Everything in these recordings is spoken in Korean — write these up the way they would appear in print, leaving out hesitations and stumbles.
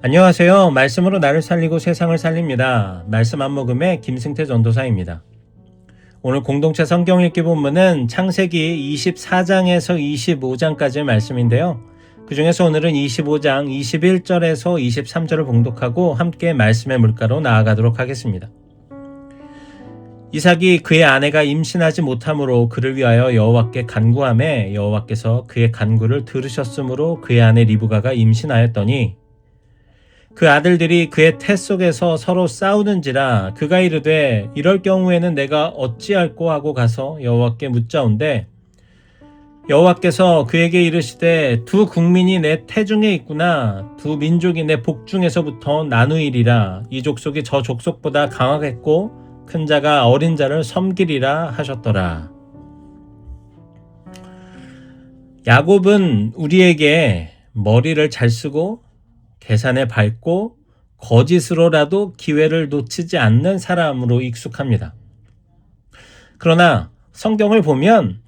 안녕하세요. 말씀으로 나를 살리고 세상을 살립니다. 말씀 한 모금의 김승태 전도사입니다. 오늘 공동체 성경 읽기 본문은 창세기 24장에서 25장까지의 말씀인데요. 그 중에서 오늘은 25장 21절에서 23절을 봉독하고 함께 말씀의 물가로 나아가도록 하겠습니다. 이삭이 그의 아내가 임신하지 못함으로 그를 위하여 여호와께 간구하매 여호와께서 그의 간구를 들으셨으므로 그의 아내 리브가가 임신하였더니 그 아들들이 그의 태 속에서 서로 싸우는지라 그가 이르되 이럴 경우에는 내가 어찌할꼬 하고 가서 여호와께 묻자온대 여호와께서 그에게 이르시되 두 국민이 내 태중에 있구나 두 민족이 내 복중에서부터 나누이리라 이 족속이 저 족속보다 강하겠고 큰 자가 어린 자를 섬기리라 하셨더라. 야곱은 우리에게 머리를 잘 쓰고 계산에 밝고 거짓으로라도 기회를 놓치지 않는 사람으로 익숙합니다. 그러나 성경을 보면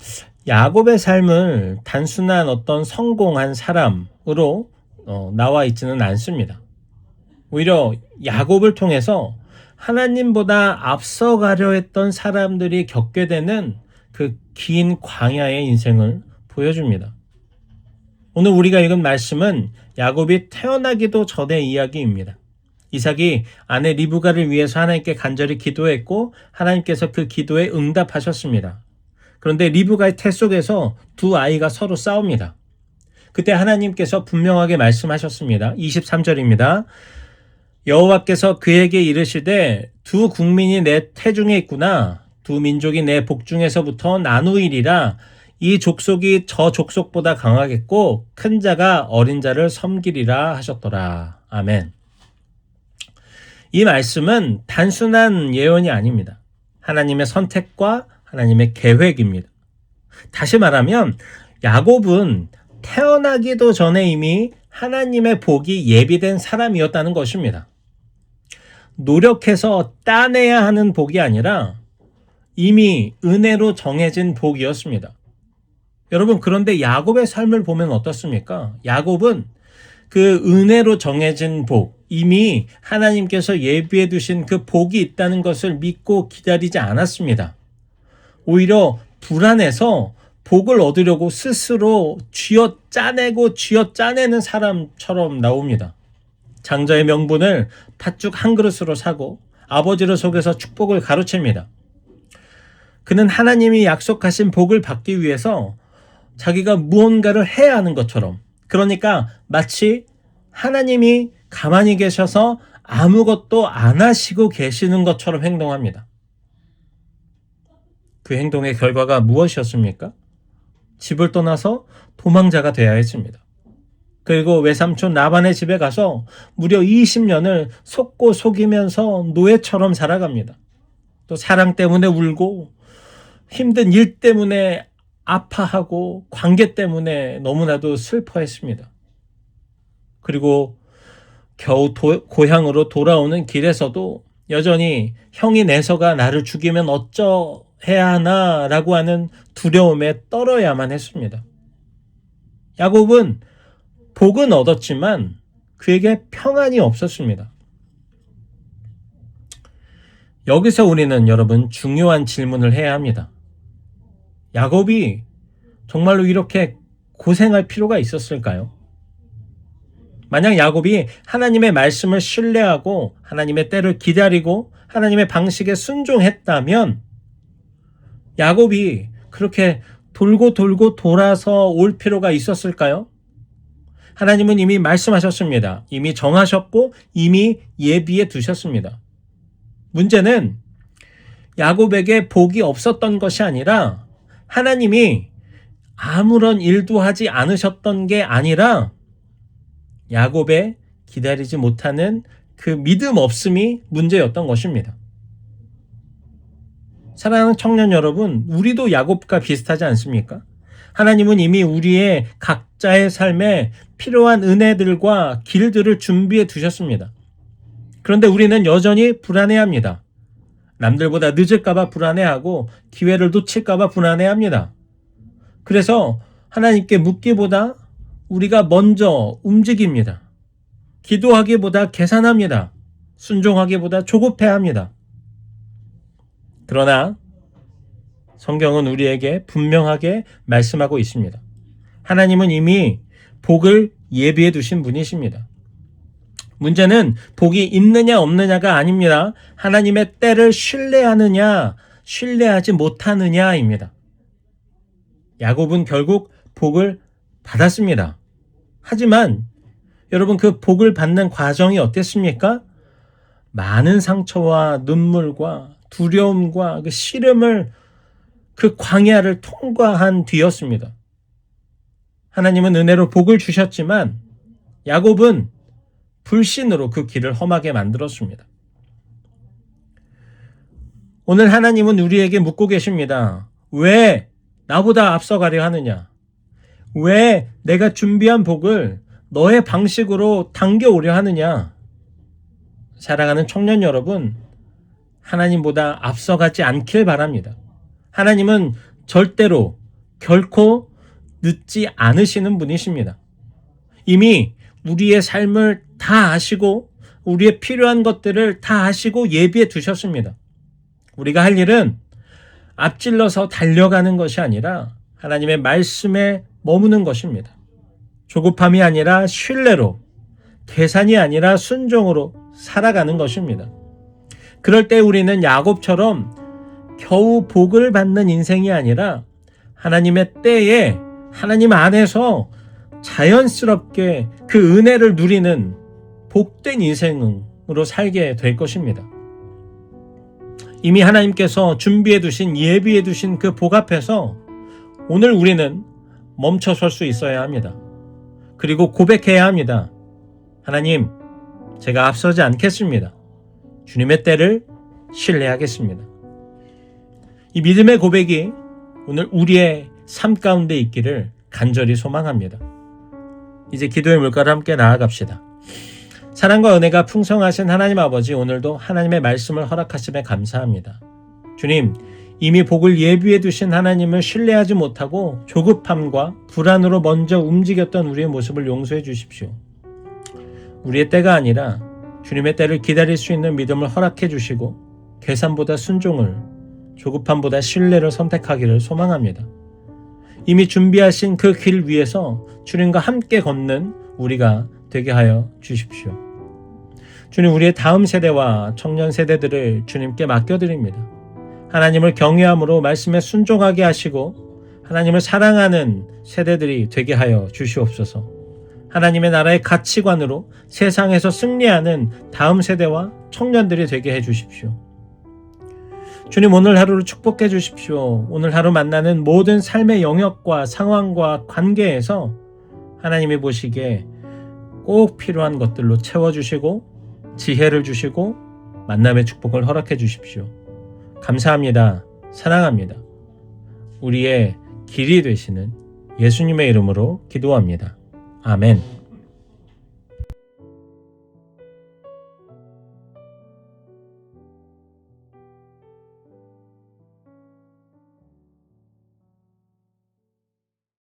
야곱의 삶을 단순한 어떤 성공한 사람으로 나와 있지는 않습니다. 오히려 야곱을 통해서 하나님보다 앞서가려 했던 사람들이 겪게 되는 그 긴 광야의 인생을 보여줍니다. 오늘 우리가 읽은 말씀은 야곱이 태어나기도 전의 이야기입니다. 이삭이 아내 리브가를 위해서 하나님께 간절히 기도했고 하나님께서 그 기도에 응답하셨습니다. 그런데 리브가의 태 속에서 두 아이가 서로 싸웁니다. 그때 하나님께서 분명하게 말씀하셨습니다. 23절입니다. 여호와께서 그에게 이르시되 두 국민이 내 태중에 있구나 두 민족이 내 복중에서부터 나누이리라 이 족속이 저 족속보다 강하겠고 큰 자가 어린 자를 섬기리라 하셨더라. 아멘. 이 말씀은 단순한 예언이 아닙니다. 하나님의 선택과 하나님의 계획입니다. 다시 말하면 야곱은 태어나기도 전에 이미 하나님의 복이 예비된 사람이었다는 것입니다. 노력해서 따내야 하는 복이 아니라 이미 은혜로 정해진 복이었습니다. 여러분, 그런데 야곱의 삶을 보면 어떻습니까? 야곱은 그 은혜로 정해진 복, 이미 하나님께서 예비해 두신 그 복이 있다는 것을 믿고 기다리지 않았습니다. 오히려 불안해서 복을 얻으려고 스스로 쥐어짜내고 쥐어짜내는 사람처럼 나옵니다. 장자의 명분을 팥죽 한 그릇으로 사고 아버지를 속여서 축복을 가로챕니다. 그는 하나님이 약속하신 복을 받기 위해서 자기가 무언가를 해야 하는 것처럼, 그러니까 마치 하나님이 가만히 계셔서 아무것도 안 하시고 계시는 것처럼 행동합니다. 그 행동의 결과가 무엇이었습니까? 집을 떠나서 도망자가 되어야 했습니다. 그리고 외삼촌 라반의 집에 가서 무려 20년을 속고 속이면서 노예처럼 살아갑니다. 또 사랑 때문에 울고 힘든 일 때문에 아파하고 관계 때문에 너무나도 슬퍼했습니다. 그리고 겨우 고향으로 돌아오는 길에서도 여전히 형이 내서가 나를 죽이면 어쩌해야 하나라고 하는 두려움에 떨어야만 했습니다. 야곱은 복은 얻었지만 그에게 평안이 없었습니다. 여기서 우리는 여러분 중요한 질문을 해야 합니다. 야곱이 정말로 이렇게 고생할 필요가 있었을까요? 만약 야곱이 하나님의 말씀을 신뢰하고 하나님의 때를 기다리고 하나님의 방식에 순종했다면 야곱이 그렇게 돌고 돌아서 올 필요가 있었을까요? 하나님은 이미 말씀하셨습니다. 이미 정하셨고 이미 예비해 두셨습니다. 문제는 야곱에게 복이 없었던 것이 아니라 하나님이 아무런 일도 하지 않으셨던 게 아니라 야곱의 기다리지 못하는 그 믿음 없음이 문제였던 것입니다. 사랑하는 청년 여러분, 우리도 야곱과 비슷하지 않습니까? 하나님은 이미 우리의 각자의 삶에 필요한 은혜들과 길들을 준비해 두셨습니다. 그런데 우리는 여전히 불안해합니다. 남들보다 늦을까봐 불안해하고 기회를 놓칠까봐 불안해합니다. 그래서 하나님께 묻기보다 우리가 먼저 움직입니다. 기도하기보다 계산합니다. 순종하기보다 조급해합니다. 그러나 성경은 우리에게 분명하게 말씀하고 있습니다. 하나님은 이미 복을 예비해 두신 분이십니다. 문제는 복이 있느냐 없느냐가 아닙니다. 하나님의 때를 신뢰하느냐 신뢰하지 못하느냐입니다. 야곱은 결국 복을 받았습니다. 하지만 여러분, 그 복을 받는 과정이 어땠습니까? 많은 상처와 눈물과 두려움과 그 시름을, 그 광야를 통과한 뒤였습니다. 하나님은 은혜로 복을 주셨지만 야곱은 불신으로 그 길을 험하게 만들었습니다. 오늘 하나님은 우리에게 묻고 계십니다. 왜 나보다 앞서가려 하느냐? 왜 내가 준비한 복을 너의 방식으로 당겨오려 하느냐? 사랑하는 청년 여러분, 하나님보다 앞서가지 않길 바랍니다. 하나님은 절대로 결코 늦지 않으시는 분이십니다. 이미 우리의 삶을 다 아시고 우리의 필요한 것들을 다 아시고 예비해 두셨습니다. 우리가 할 일은 앞질러서 달려가는 것이 아니라 하나님의 말씀에 머무는 것입니다. 조급함이 아니라 신뢰로, 계산이 아니라 순종으로 살아가는 것입니다. 그럴 때 우리는 야곱처럼 겨우 복을 받는 인생이 아니라 하나님의 때에 하나님 안에서 자연스럽게 그 은혜를 누리는 복된 인생으로 살게 될 것입니다. 이미 하나님께서 준비해 두신, 예비해 두신 그 복 앞에서 오늘 우리는 멈춰설 수 있어야 합니다. 그리고 고백해야 합니다. 하나님, 제가 앞서지 않겠습니다. 주님의 때를 신뢰하겠습니다. 이 믿음의 고백이 오늘 우리의 삶 가운데 있기를 간절히 소망합니다. 이제 기도의 물가로 함께 나아갑시다. 사랑과 은혜가 풍성하신 하나님 아버지, 오늘도 하나님의 말씀을 허락하심에 감사합니다. 주님, 이미 복을 예비해 두신 하나님을 신뢰하지 못하고 조급함과 불안으로 먼저 움직였던 우리의 모습을 용서해 주십시오. 우리의 때가 아니라 주님의 때를 기다릴 수 있는 믿음을 허락해 주시고 계산보다 순종을, 조급함보다 신뢰를 선택하기를 소망합니다. 이미 준비하신 그 길 위에서 주님과 함께 걷는 우리가 되게 하여 주십시오. 주님, 우리의 다음 세대와 청년 세대들을 주님께 맡겨드립니다. 하나님을 경외함으로 말씀에 순종하게 하시고 하나님을 사랑하는 세대들이 되게 하여 주시옵소서. 하나님의 나라의 가치관으로 세상에서 승리하는 다음 세대와 청년들이 되게 해 주십시오. 주님, 오늘 하루를 축복해 주십시오. 오늘 하루 만나는 모든 삶의 영역과 상황과 관계에서 하나님이 보시기에 꼭 필요한 것들로 채워주시고 지혜를 주시고 만남의 축복을 허락해 주십시오. 감사합니다. 사랑합니다. 우리의 길이 되시는 예수님의 이름으로 기도합니다. 아멘.